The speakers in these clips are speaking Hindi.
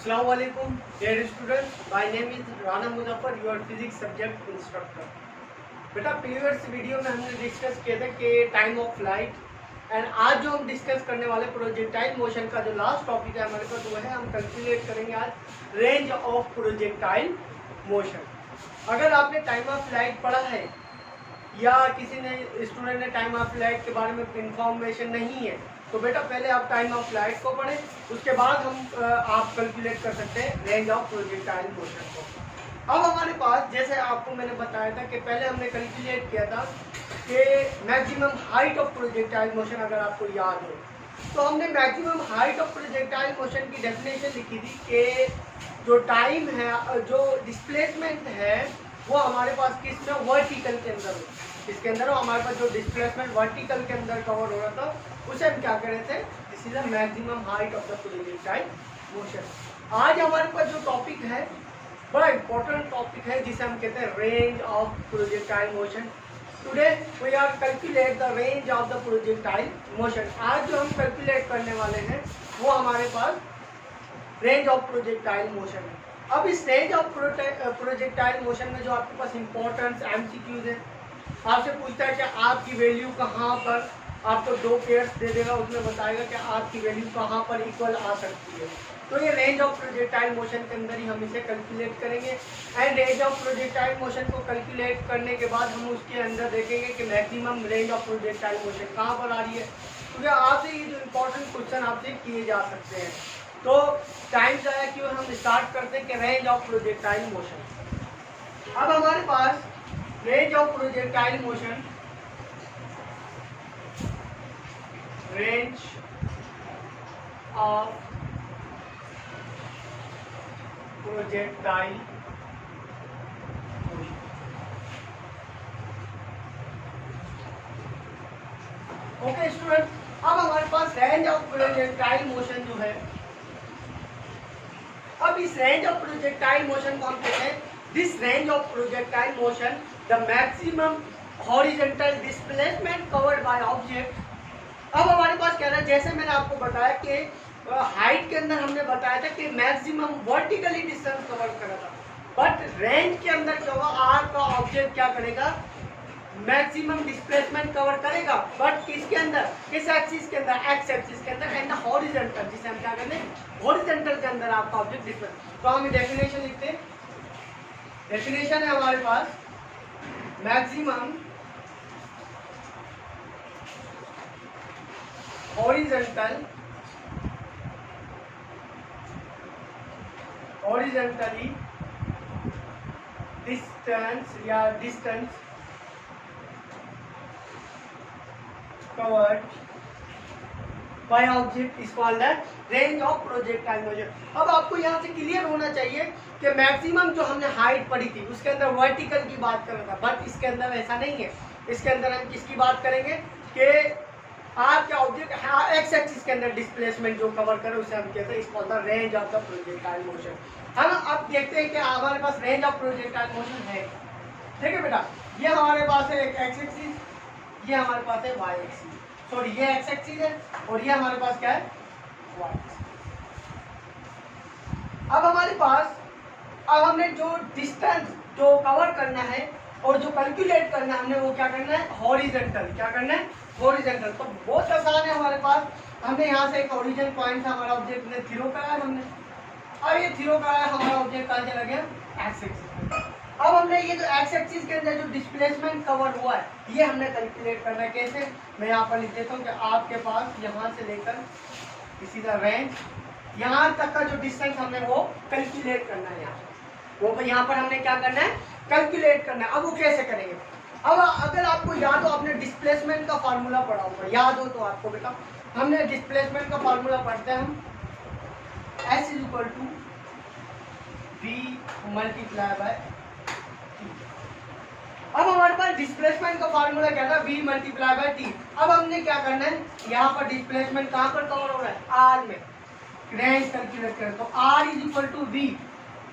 Assalamu alaikum, dear students. My name is Rana Muzaffar, your physics subject instructor. बेटा प्रीवियस वीडियो में हमने डिस्कस किया था कि टाइम ऑफ फ्लाइट एंड आज जो हम डिस्कस करने वाले प्रोजेक्टाइल मोशन का जो लास्ट टॉपिक है हमारे पास वो है, हम कैलकुलेट करेंगे आज रेंज ऑफ प्रोजेक्टाइल मोशन। अगर आपने टाइम ऑफ फ्लाइट पढ़ा है या किसी ने स्टूडेंट ने टाइम ऑफ फ्लाइट के बारे में इंफॉर्मेशन नहीं है तो बेटा पहले आप टाइम ऑफ फ्लाइट को पढ़ें, उसके बाद हम आप कैलकुलेट कर सकते हैं रेंज ऑफ प्रोजेक्टाइल मोशन को। अब हमारे पास जैसे आपको मैंने बताया था कि पहले हमने कैलकुलेट किया था कि maximum height of projectile motion, अगर आपको याद हो तो हमने maximum height of projectile motion की डेफिनेशन लिखी थी कि जो टाइम है, जो डिस्प्लेसमेंट है वो हमारे पास किस में वर्टिकल के अंदर हो, इसके अंदर हमारे पास जो डिस्प्लेसमेंट वर्टिकल के अंदर कवर हो रहा था उसे हम क्या कर रहे थे, this is the maximum height of the projectile motion. आज हमारे पास जो टॉपिक है बड़ा इंपॉर्टेंट टॉपिक है जिसे हम कहते हैं range of projectile motion. Today we are calculate the range of the projectile motion. आज जो हम कैलकुलेट करने वाले हैं वो हमारे पास रेंज ऑफ प्रोजेक्टाइल मोशन है। अब इस रेंज ऑफ प्रोजेक्टाइल मोशन में जो आपके पास इंपॉर्टेंट एमसीक्यूज है, आपसे पूछता है कि आपकी वैल्यू कहाँ पर, आपको दो पेयर्स दे देगा, उसमें बताएगा कि आपकी वैल्यू कहाँ पर इक्वल आ सकती है। तो ये रेंज ऑफ प्रोजेक्टाइल मोशन के अंदर ही हम इसे कैलकुलेट करेंगे and range of projectile motion को कैलकुलेट करने के बाद हम उसके अंदर देखेंगे कि maximum range of projectile motion कहाँ पर आ रही है। क्योंकि आपसे ये जो इंपॉर्टेंट क्वेश्चन आपसे किए जा सकते हैं, तो टाइम ज़ाया क्यों, हम स्टार्ट करते हैं कि रेंज ऑफ प्रोजेक्टाइल मोशन। अब हमारे पास range of projectile motion, range of projectile motion. Okay student, अब हमारे पास रेंज ऑफ प्रोजेक्टाइल मोशन जो है, अब इस रेंज ऑफ प्रोजेक्टाइल मोशन को हम कहते हैं this range of projectile motion the maximum horizontal displacement covered by object. अब हमारे पास क्या है, जैसे मैंने आपको बताया कि हाइट के अंदर हमने बताया था कि मैक्सिमम वर्टिकली डिस्टेंस कवर करा था, बट रेंज के अंदर क्या होगा, आर का ऑब्जेक्ट क्या करेगा, मैक्सिमम डिस्प्लेसमेंट कवर करेगा, बट किसके अंदर, किस एक्सिस के अंदर, एक्स एक्सिस के अंदर एंड हॉरिजॉन्टल, जिसे हम क्या करते हैं हॉरिजॉन्टल के अंदर आपका ऑब्जेक्ट डिस्प्लेस। तो हम डेफिनेशन लिखते हैं, डेफिनेशन है हमारे पास मैक्सिमम हॉरिजॉन्टली डिस्टेंस या distance covered by object is called that range of projectile motion. अब आपको यहाँ से क्लियर होना चाहिए कि मैक्सिमम जो हमने हाइट पढ़ी थी उसके अंदर वर्टिकल की बात कर रहा था, बट इसके अंदर ऐसा नहीं है। इसके अंदर हम किसकी बात करेंगे कि आपके ऑब्जेक्ट एक्स एक्सिस के अंदर डिस्प्लेसमेंट जो कवर करे उसे हम कहते हैं इस called the range of the projectile motion. हम अब देखते हैं कि हमारे पास रेंज ऑफ प्रोजेक्टाइल मोशन है। ठीक है बेटा, ये हमारे पास है एक एक्स एक्सिस, ये हमारे पास है वाई एक्सिस, सॉरी ये एक्स एक्सिस है और ये हमारे पास क्या है, वाई एक्सिस। अब हमारे पास, अब हमने जो डिस्टेंस जो कवर करना है और जो कैलकुलेट करना है हमने वो क्या करना है, हॉरिजॉन्टल, क्या करना है हॉरिजॉन्टल। तो बहुत आसान है हमारे पास, हमने यहाँ से एक ओरिजिन पॉइंट था, हमारा ऑब्जेक्ट ने थीरो कराया हमने, अब ये थीरो कराया, हमारा ऑब्जेक्ट कहाँ चला गया, एक्स एक्सिस। अब हमने ये जो एक्स एक्सिस के अंदर जो डिस्प्लेसमेंट कवर हुआ है ये हमने कैलकुलेट करना है। कैसे, मैं यहाँ पर लिख देता हूँ कि आपके पास यहाँ से लेकर इसी का रेंज यहाँ तक का जो डिस्टेंस हमें वो कैलकुलेट करना है, वो यहाँ पर हमने क्या करना है, कैलकुलेट करना है। अब वो कैसे करेंगे, अब अगर आपको याद हो, आपने डिस्प्लेसमेंट का फार्मूला पढ़ा होगा, याद हो तो आपको बेटा, हमने डिस्प्लेसमेंट का फार्मूला पढ़ते हैं हम, S is equal to V multiply by T। अब हमारे पास डिस्प्लेसमेंट का फार्मूला क्या था, V मल्टीप्लाई बाय T। अब हमने क्या करना है, यहाँ पर डिस्प्लेसमेंट कहाँ पर कवर हो रहा है, R में, रेंज कैलकुलेट करें तो R is equal to V।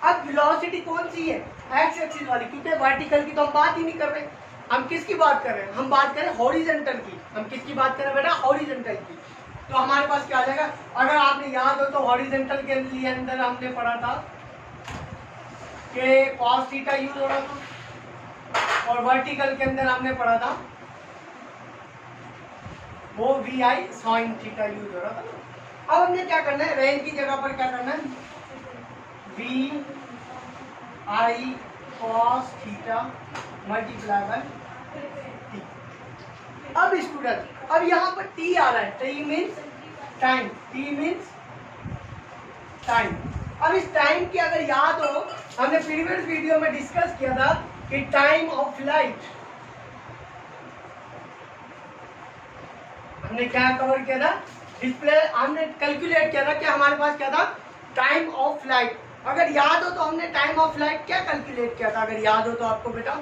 अब वेलोसिटी कौन सी है, एक्स एक्सिस वाली, क्योंकि वर्टिकल की तो हम बात ही नहीं कर रहे, हम किसकी बात कर रहे हैं, हम बात कर रहे हैं हॉरिजॉन्टल की। हम किसकी बात कर रहे हैं बेटा, हॉरिजॉन्टल की। तो हमारे पास क्या आ जाएगा, अगर आपने याद हो तो हॉरिजेंटल के लिए अंदर हमने पढ़ा था कि cos थीटा यूज हो रहा था और वर्टिकल के अंदर हमने पढ़ा था वो VI sin थीटा यूज हो रहा था। अब हमने क्या करना है, रेंज की जगह पर क्या करना है, VI cos theta multiply by T। अब स्टूडेंट, अब यहाँ पर T आ रहा है, T means time, T means time. अब इस टाइम की अगर याद हो, हमने प्रीवियस वीडियो में डिस्कस किया था कि टाइम ऑफ लाइट, हमने क्या कवर किया था, डिस्प्ले हमने कैलकुलेट किया था कि हमारे पास क्या था, टाइम ऑफ लाइट। अगर याद हो तो हमने टाइम ऑफ लाइट क्या कैलकुलेट किया था, अगर याद हो तो आपको बेटा,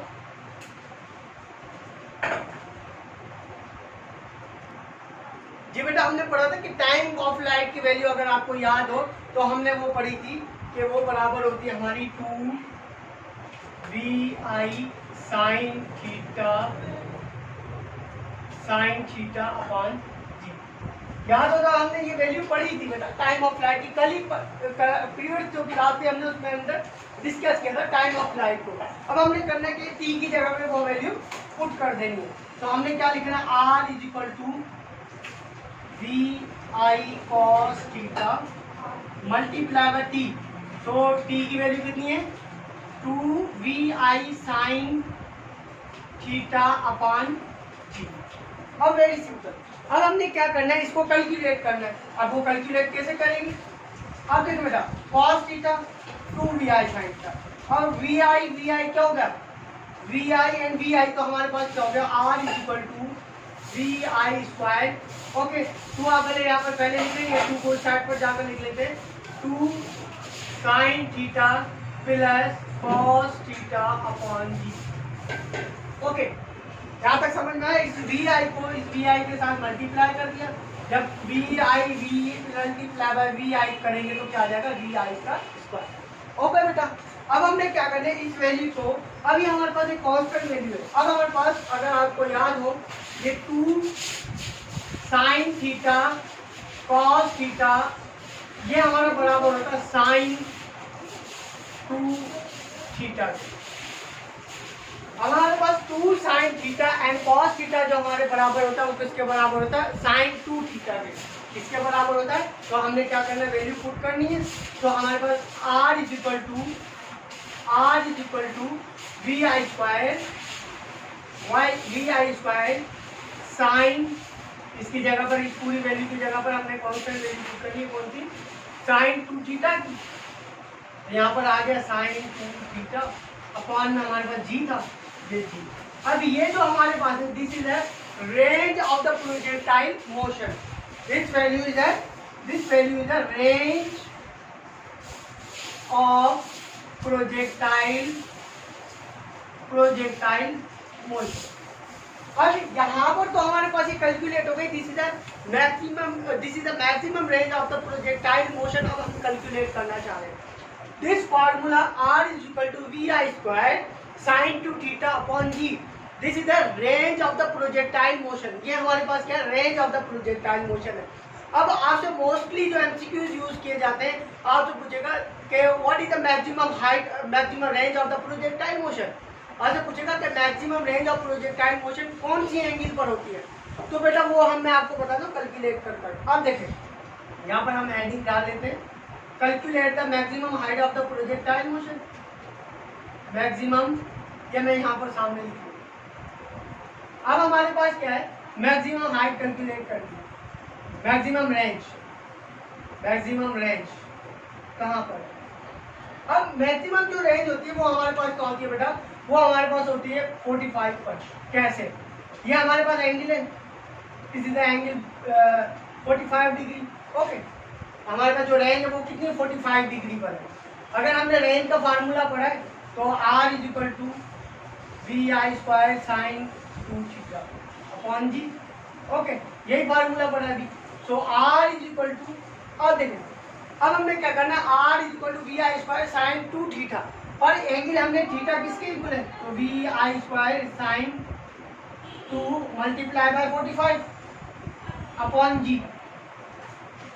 जी बेटा हमने पढ़ा था कि टाइम ऑफ लाइट की वैल्यू अगर आपको याद हो तो हमने वो पढ़ी थी कि वो बराबर होती है हमारी 2VI sin थीटा अपॉन जी। याद होगा हमने ये वैल्यू पढ़ी थी बेटा टाइम ऑफ लाइट की, कल ही प्रीवियस जो क्लास थी हमने उसमें अंदर डिस्कस किया था टाइम ऑफ लाइट को। अब हमने करना है कि टी की जगह पे वो वैल्यू पुट कर देनी है, तो हमने क्या लिखना है, R is equal to VI cos theta multiply by T। तो T की वैल्यू कितनी है, 2VI sin theta upon G। अब वेरी सिंपल, अब हमने क्या करना है, इसको कैलकुलेट करना है। अब वो कैलकुलेट कैसे करेंगे, अब देखो बेटा cos theta 2VI sin theta और VI क्या होगा, VI एंड VI तो हमारे पास क्या हो गया, R is equal to VI square. Okay, तो आप यहाँ पर पहले लिख लेंगे, 2 को साइड पर जाकर लिख लेते हैं, 2 sin theta plus cos theta upon जी। ओके, यहाँ तक समझ में आया। इस VI को इस VI के साथ मल्टीप्लाई कर दिया, जब VI मल्टीप्लाई बाय VI करेंगे तो क्या आ जाएगा, VI का स्क्वायर। ओके बेटा, अब हमने क्या करना है, इस वैल्यू को, अभी हमारे पास एक कांस्टेंट वैल्यू है, अब हमारे पास अगर आपको याद हो ये 2 sin थीटा cos थीटा ये हमारा बराबर होता है sin 2 थीटा। हमारे पास 2 sin theta and cos theta जो हमारे बराबर होता है वो किसके बराबर होता है, sin 2 थीटा के। किसके बराबर होता है, तो हमने क्या करना है, वैल्यू पुट करनी है। तो हमारे पास R is equal to VI square VI square sine, इसकी जगह पर, इस पूरी वैल्यू की जगह पर हमने कांस्टेंट वैल्यू पुट करनी है, कौन सी, sin 2 थीटा की। यहाँ पर आ गया sin 2 थीटा अपॉन में हमारे पास जी था, ये जी। अब ये जो हमारे पास है, this is a range of the projectile motion, this value is a range of projectile motion. अब यहाँ पर तो हमारे पास ये कैलकुलेट हो गई, this is the maximum range of the projectile motion. अब हम कैलकुलेट करना चाह रहे हैं this formula R is equal to VI square sin 2 theta upon G। This is the range of the projectile motion, ये हमारे पास क्या है, range of the projectile motion है। अब आपसे मोस्टली जो MCQs यूज किए जाते हैं, आपसे पूछेगा कि what is the maximum range of the projectile motion. आपसे पूछेगा कि maximum range of projectile motion कौन सी एंगल पर होती है, तो बेटा वो मैं आपको बता दूं कैलकुलेट कर। अब देखें यहाँ पर हम हेडिंग डाल लेते हैं, calculate the maximum height of the projectile motion. Maximum ये मैं यहाँ पर सामने लिखूँ। अब हमारे पास क्या है, मैक्सिमम हाइट कैलकुलेट करनी है, मैक्सिमम रेंज कहाँ पर। अब मैक्सिमम जो रेंज होती है वो हमारे पास क्या होती है बेटा, वो हमारे पास होती है 45 पर। कैसे, ये हमारे पास एंगल है, this is the angle 45 degree. Okay, हमारे पास जो रेंज है वो कितनी है, 45 डिग्री पर है। अगर हमने रेंज का फार्मूला पढ़ा है तो R is equal to VI square sin 2 theta upon G। Okay, यही फार्मूला पढ़ा है अभी। So R is equal to, और देखें अब हमने क्या करना है, R is equal to VI square sin 2 theta, और एंगल हमने थीटा किसके इक्वल है, तो VI square sin 2 multiply by 45 अपॉन G।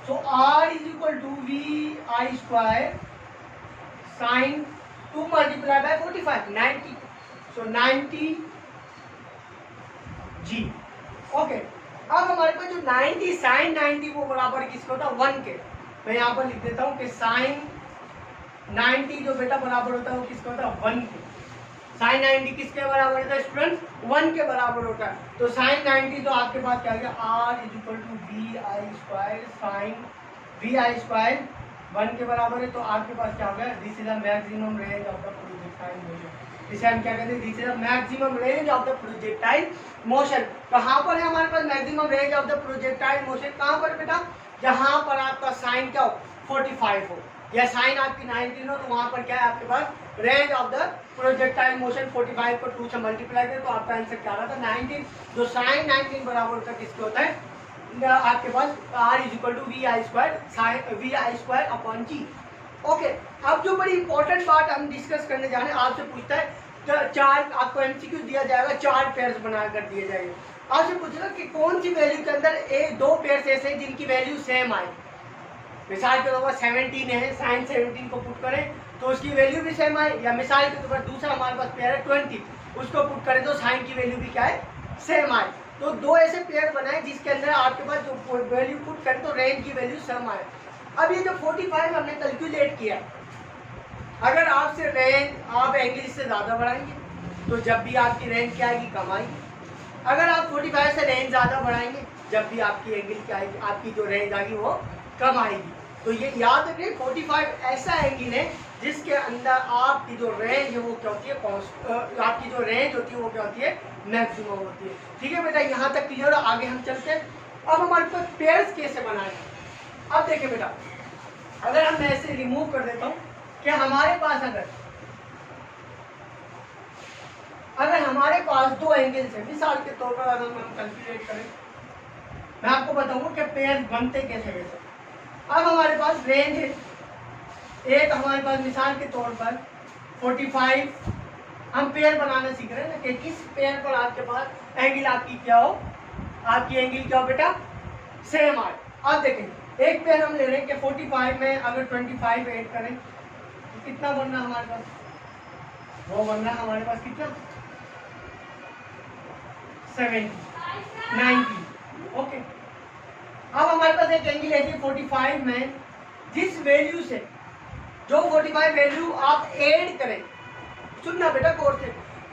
So r is equal to V I square sine 2 multiply by 45 90, so 90 ji. Okay, अब हमारे पास जो 90 साइन 90 वो बराबर किसका होता है 1 के। मैं यहाँ पर लिख देता हूँ कि साइन 90 जो बेटा बराबर होता है वो किसका होता है 1 के। साइन 90 किसके बराबर होता है स्टूडेंट 1 के बराबर होता है। तो साइन 90 तो आपके पास क्या गया r is equal to V I square sine V I square 1 के बराबर है। तो आपके पास क्या हो गया this is the maximum range of the projectile motion. इसे हम क्या कहते हैं this is the maximum range of the projectile motion. कहाँ पर है हमारे पास maximum range of the projectile motion, कहाँ पर बेटा जहाँ पर आपका साइन क्या हो 45 हो या साइन आपकी 19 हो, तो वहाँ पर क्या है आपके पास range of the projectile motion 45 को 2 से मल्टीप्लाई करें तो आपका आंसर क्या रहा था 19। जो साइन 19 बराबर होता है किसके होता है आपके पास r is equal to V I square upon ji. Okay, अब जो बड़ी इंपॉर्टेंट बात हम डिस्कस करने जा रहे हैं, आपसे पूछता है तो 4 आपको एमसीक्यू दिया जाएगा, 4 पेयर्स बनाकर दिए जाएंगे। आपसे पूछेगा कि कौन सी वैल्यू के अंदर एक 2 पेयर्स ऐसे हैं जिनकी वैल्यू सेम आए। मिसाल के तौर पर 17 है, साइन 17 को पुट करें तो उसकी वैल्यू भी सेम आए, या मिसाल के तौर पर दूसरा हमारे पास पेयर है 20, उसको पुट करें तो साइन की वैल्यू भी क्या है सेम आए। तो 2 ऐसे पेयर बनाए जिसके अंदर आपके पास जो वैल्यू पुट करें तो रेंज की वैल्यू सेम आए। अब ये जो 45 हमने कैलकुलेट किया, अगर आपसे रेंज आप एंगल से ज़्यादा बढ़ाएंगे तो जब भी आपकी रेंज क्या आएगी कम आएगी। अगर आप 45 से रेंज ज़्यादा बढ़ाएंगे जब भी आपकी एंगल क्या आएगी आपकी जो रेंज आएगी वो कम आएगी। तो ये याद रखिए 45 ऐसा एंगल है जिसके अंदर आपकी जो रेंज है वो क्या होती है आपकी जो रेंज होती है वो क्या होती है मैक्सिमम होती है। ठीक है बेटा, यहाँ तक क्लियर हो, आगे हम चलते हैं। अब हमारे पास पेयर्स कैसे बनाए। अब देखिए बेटा, अगर हम ऐसे रिमूव कर देता हूँ कि हमारे पास अगर हमारे पास 2 एंगल्स है, मिसाल के तौर पर अगर हम कैलकुलेट करें, मैं आपको बताऊंगा कि पेयर बनते कैसे कैसे। अब हमारे पास रेंज है एक, हमारे पास मिसाल के तौर पर 45, हम पेयर बनाना सीख रहे हैं ना कि किस पेयर पर आपके पास एंगल आपकी क्या हो, आपकी एंगल क्या हो बेटा सेम आए। अब देखें एक पेयर हम ले रहे हैं कि 45 में अगर 25 ऐड करें तो कितना बन रहा हमारे पास, वो बन रहा हमारे पास कितना 70 90। ओके, अब हमारे पास एक एंगल ऐसी 45 में जिस वैल्यू से जो 45 वैल्यू आप ऐड करें, सुनना बेटा गौर से,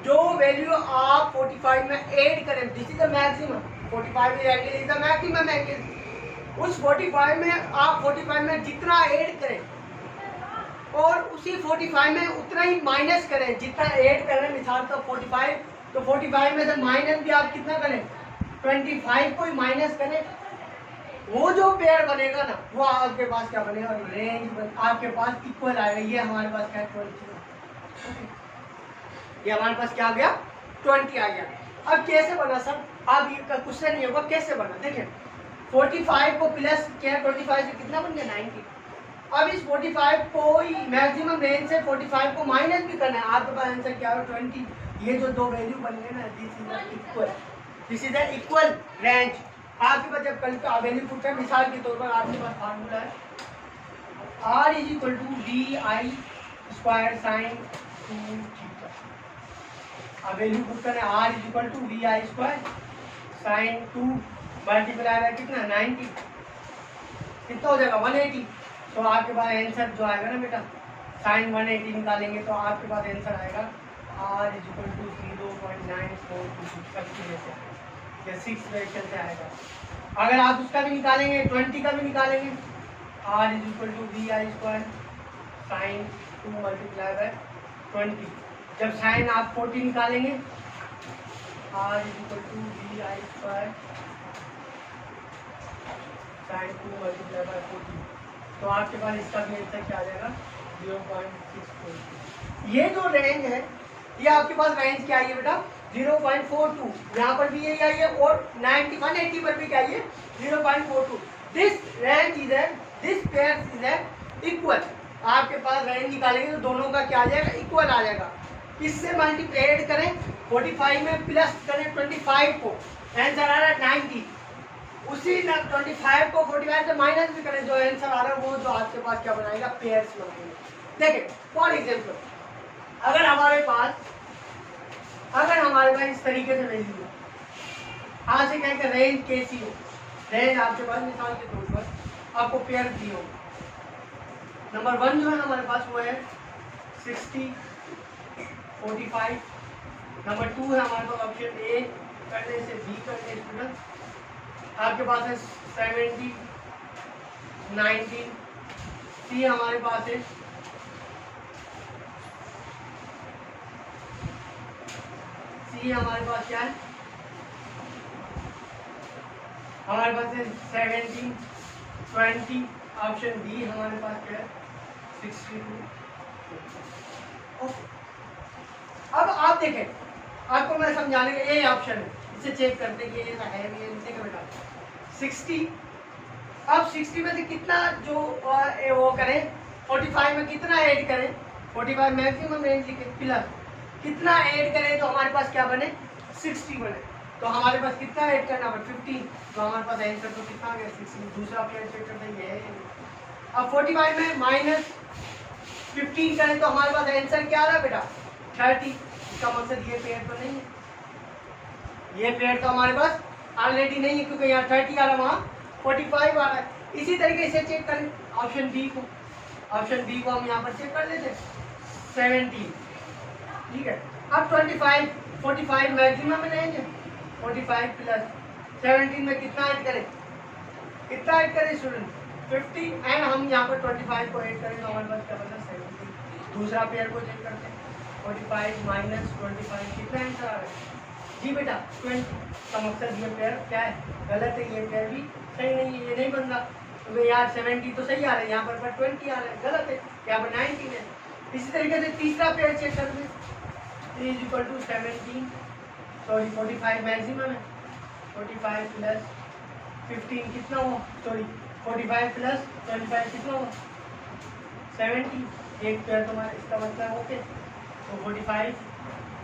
जो वैल्यू आप 45 में ऐड करें this is the maximum, 45 angle is the maximum angle. उस 45 में आप 45 में जितना ऐड करें और उसी 45 में उतना ही माइनस करें जितना ऐड करें। मिसाल तो 45, तो 45 में से माइनस भी आप कितना करें 25 को ही माइनस करें, वो जो पेयर बनेगा ना वो आपके पास क्या बनेगा रेंज आपके पास इक्वल आएगा। ये हमारे पास क्या 20, ये हमारे पास क्या आ गया 20 आ गया। अब कैसे बना सर, अब ये क्वेश्चन नहीं होगा कैसे बना। देखिए 45 को प्लस क्या 25 से कितना बन गया 90। अब इस 45 को मैक्सिमम रेंज से 45 को माइनस भी करना है, आपके पास आंसर क्या है 20। ये जो 2 वैल्यू बन गए ना this is the equal range. आपके पास जब कल का वैल्यू पुट है, मिसाल के तौर पर आपके पास फार्मूला है r is equal to V I square sine 2 theta. अब वैल्यू पुट करें r is equal to V I square sine 2 multiply by कितना 90, कितना हो जाएगा 180। तो आपके पास आंसर जो आएगा ना बेटा साइन 180 निकालेंगे तो आपके पास आंसर आएगा r इज इक्वल टू 0.9426 या 6 वेक्टर से आएगा। अगर आप उसका भी निकालेंगे 20 का भी निकालेंगे r is equal to V I square sine 2 multiply by 20। जब साइन आप 40 निकालेंगे r is equal to V I square sine 2 multiply by 40, तो आपके पास इसका भी आंसर क्या आ जाएगा 0.64। ये जो रेंज है ये आपके पास रेंज क्या आई है बेटा 0.42, यहाँ पर भी यही आई है और 180 पर भी क्या आई है 0.42। दिस रेंज इज है दिस पेयर इज है इक्वल। आपके पास रेंज निकालेंगे तो दोनों का क्या आ जाएगा इक्वल आ जाएगा। इससे मल्टीप्लाई करें 45 में प्लस करें 25 को, आंसर आ रहा है 90। उसी 25 को 45 से माइनस भी करें, जो आंसर आ रहा है वो जो आपके पास क्या बनाएगा, पेयर्स बनाएंगे। देखिए फॉर एग्जाम्पल अगर हमारे पास इस तरीके से वैल्यू है, आज से कहें कि रेंज कैसी हो, रेंज आपके पास मिसाल के तौर पर आपको पेयर दी हो, नंबर 1 जो है हमारे पास वो है 60 45, नंबर 2 है हमारे पास ऑप्शन ए करने से बी करने स्टूडेंट, आपके पास है 70 19, सी हमारे पास है हमारे पास क्या है, हमारे पास है 70 20, ऑप्शन डी हमारे पास क्या है 62। ओके, अब आप देखें, आपको मैं समझाने का ये ऑप्शन है, इसे चेक करते कि ये है भी इनसे क्या बेटा 60, अब 60 में से कितना जो वो करें, 45 में कितना ऐड करें, 45 मैक्सिमम रेंज लिखे प्लस कितना ऐड करें तो हमारे पास क्या बने 60 बने, तो हमारे पास कितना ऐड करना है 15, तो हमारे पास आंसर तो कितना आ गया 60। दूसरा पेयर चेक करते हैं, ये है। अब 45 में माइनस 15 करें तो हमारे पास आंसर क्या आ रहा है बेटा 30, इसका मतलब ये पेयर तो नहीं है, ये पेयर तो हमारे पास ऑलरेडी नहीं है क्योंकि यहाँ 30 आ रहा है, वहाँ 45 आ रहा है। इसी तरीके से चेक करें ऑप्शन बी को, हम यहाँ पर चेक कर लेते हैं 17, ठीक है। अब 25 45 मैक्सिमम में लेंगे, 45 प्लस 17 में कितना ऐड करें स्टूडेंट 50, एंड हम यहाँ पर 25 को ऐड करें तो हमारे पास क्या बचा 17। दूसरा पेयर को चेक करते हैं, 45 माइनस 25 कितना आंसर आ रहा है जी बेटा 20, का मकसद ये पेयर क्या है गलत है, ये पेयर भी सही नहीं है, ये नहीं बन रहा, तो यार 70 तो सही आ रहा है, यहाँ पर 20 आ रहा है, गलत है, यहाँ पर 19 है। इसी तरीके से तीसरा पेयर चेक कर लें, 3 = 17, सॉरी 45 मैक्सिमम है, 45 प्लस 15 कितना हुआ, सॉरी 45 प्लस 25 कितना हुआ 70, एक पेयर तुम्हारा, इसका मतलब ओके, तो 45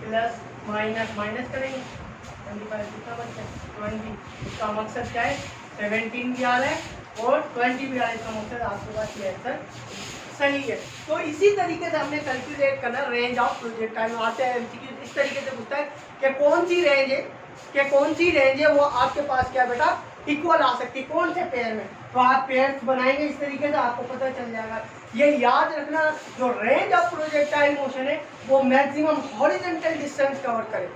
प्लस माइनस करेंगे 25 कितना बचता है 20, इसका मकसद क्या है 17 भी आ रहा है और 20 भी आ रहा है, इसका मकसद आपके पास ये आंसर सही है। तो इसी तरीके से हमने कैलकुलेट करना रेंज ऑफ प्रोजेक्टाइल, आते हैं एमसीक्यू इस तरीके से पूछता है कि कौन सी रेंज है वो आपके पास क्या बेटा इक्वल आ सकती है कौन से पेयर में, तो आप पेयर्स बनाएंगे इस तरीके से आपको पता चल जाएगा। ये याद रखना जो रेंज ऑफ प्रोजेक्टाइल मोशन है वो मैक्सिमम हॉरिजॉन्टल डिस्टेंस कवर करे,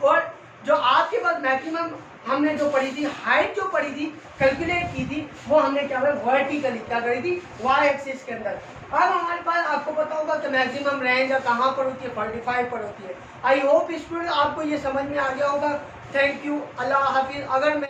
और जो आपके पास मैक्सिमम हमने जो पढ़ी थी हाइट जो पढ़ी थी कैलकुलेट की थी वो हमने क्या वर्टिकली क्या करी थी वाई एक्सिस के अंदर। अब हमारे पास आपको पता होगा कि मैक्सिमम रेंज कहाँ पर होती है 45 पर होती है। आई होप स्टूडेंट आपको ये समझ में आ गया होगा। थैंक यू, अल्लाह हाफिज। अगर